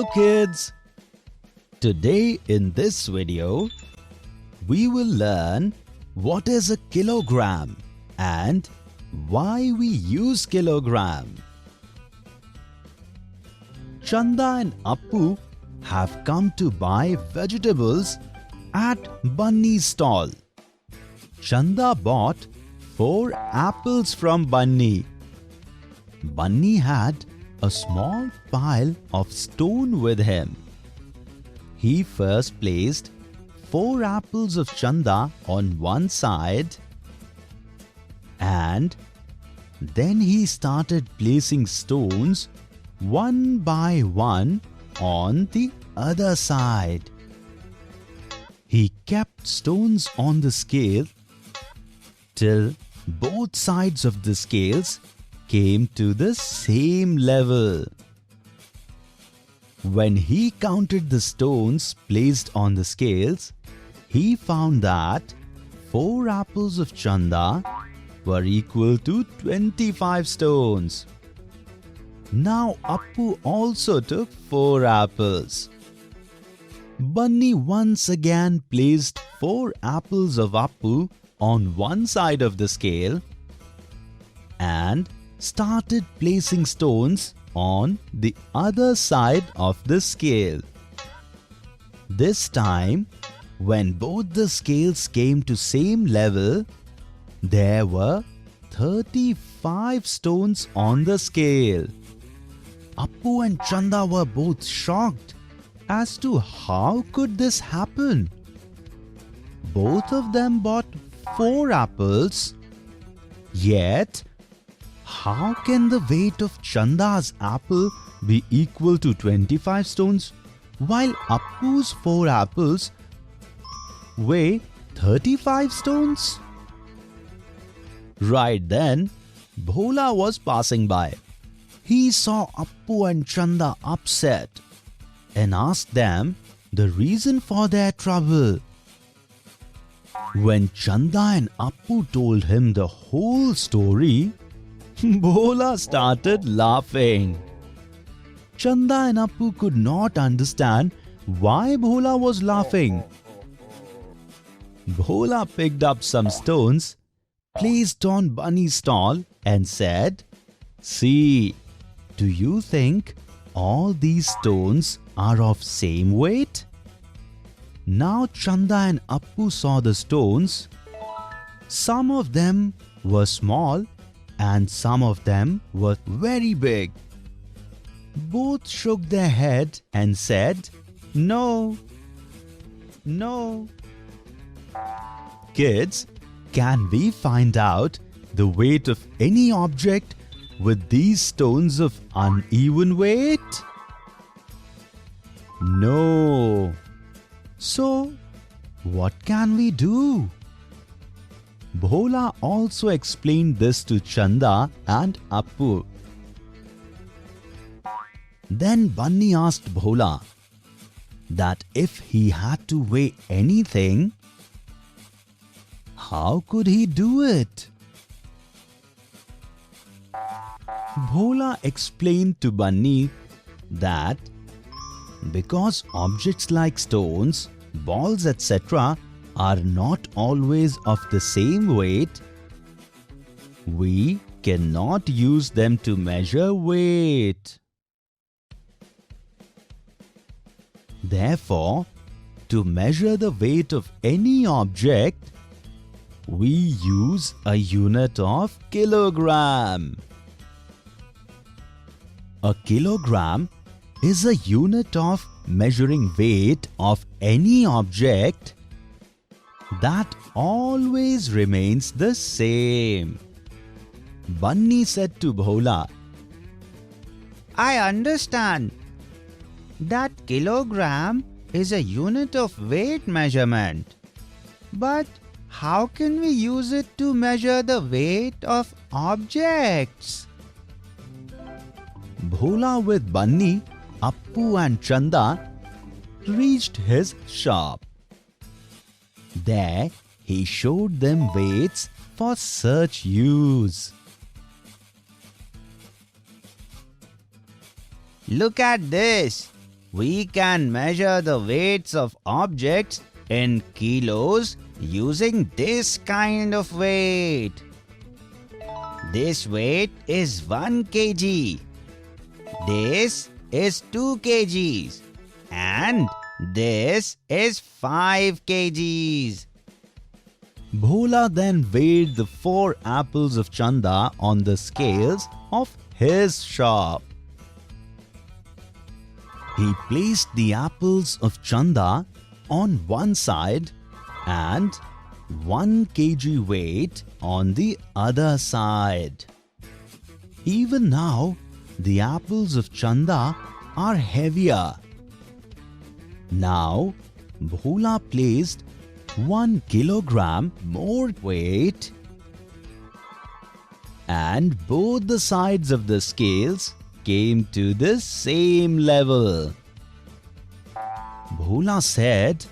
Hello kids! Today in this video, we will learn what is a kilogram and why we use kilogram. Chanda and Appu have come to buy vegetables at Bunny's stall. Chanda bought 4 apples from Bunny. Bunny had a small pile of stone with him. He first placed 4 apples of Chanda on one side and then he started placing stones one by one on the other side. He kept stones on the scale till both sides of the scales came to the same level. When he counted the stones placed on the scales, he found that 4 apples of Chanda were equal to 25 stones. Now Appu also took 4 apples. Bunny once again placed 4 apples of Appu on one side of the scale and started placing stones on the other side of the scale. This time, when both the scales came to same level, there were 35 stones on the scale. Appu and Chanda were both shocked as to how could this happen. Both of them bought 4 apples, yet how can the weight of Chanda's apple be equal to 25 stones while Appu's 4 apples weigh 35 stones? Right then, Bhola was passing by. He saw Appu and Chanda upset and asked them the reason for their trouble. When Chanda and Appu told him the whole story, Bhola started laughing. Chanda and Appu could not understand why Bhola was laughing. Bhola picked up some stones, placed on Bunny's stall and said, "See, do you think all these stones are of same weight?" Now Chanda and Appu saw the stones. Some of them were small and some of them were very big. Both shook their head and said, "No, no." Kids, can we find out the weight of any object with these stones of uneven weight? No. So, what can we do? Bhola also explained this to Chanda and Appu. Then Bunny asked Bhola that if he had to weigh anything, how could he do it? Bhola explained to Bunny that because objects like stones, balls, etc. are not always of the same weight, we cannot use them to measure weight. Therefore, to measure the weight of any object, we use a unit of kilogram. A kilogram is a unit of measuring weight of any object that always remains the same. Bunny said to Bhola, I understand that kilogram is a unit of weight measurement. But how can we use it to measure the weight of objects? Bhola with Bunny, Appu and Chanda reached his shop. There he showed them weights for such use. Look at this. we can measure the weights of objects in kilos using this kind of weight. This weight is 1 kg. This is 2 kgs. And this is 5 kgs. Bhola then weighed the 4 apples of Chanda on the scales of his shop. He placed the apples of Chanda on one side and 1 kg weight on the other side. Even now, the apples of Chanda are heavier. Now, Bhola placed 1 kilogram more weight, and both the sides of the scales came to the same level. Bhola said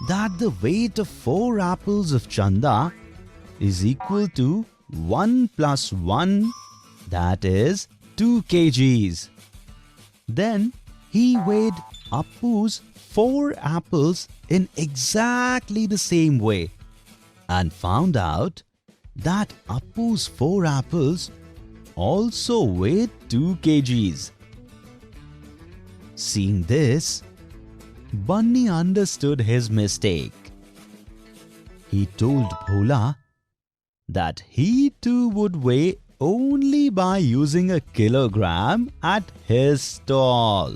that the weight of 4 apples of Chanda is equal to 1 plus 1, that is 2 kgs. Then he weighed Appu's 4 apples in exactly the same way and found out that Appu's 4 apples also weighed 2 kgs. Seeing this, Bunny understood his mistake. He told Bhola that he too would weigh only by using a kilogram at his stall.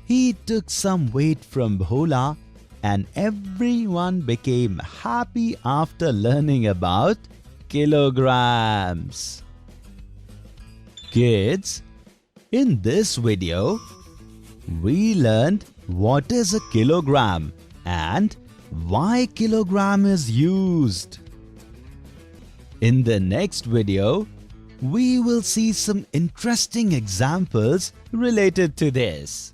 He took some weight from Bhola and everyone became happy after learning about kilograms. Kids, in this video, we learned what is a kilogram and why kilogram is used. In the next video, we will see some interesting examples related to this.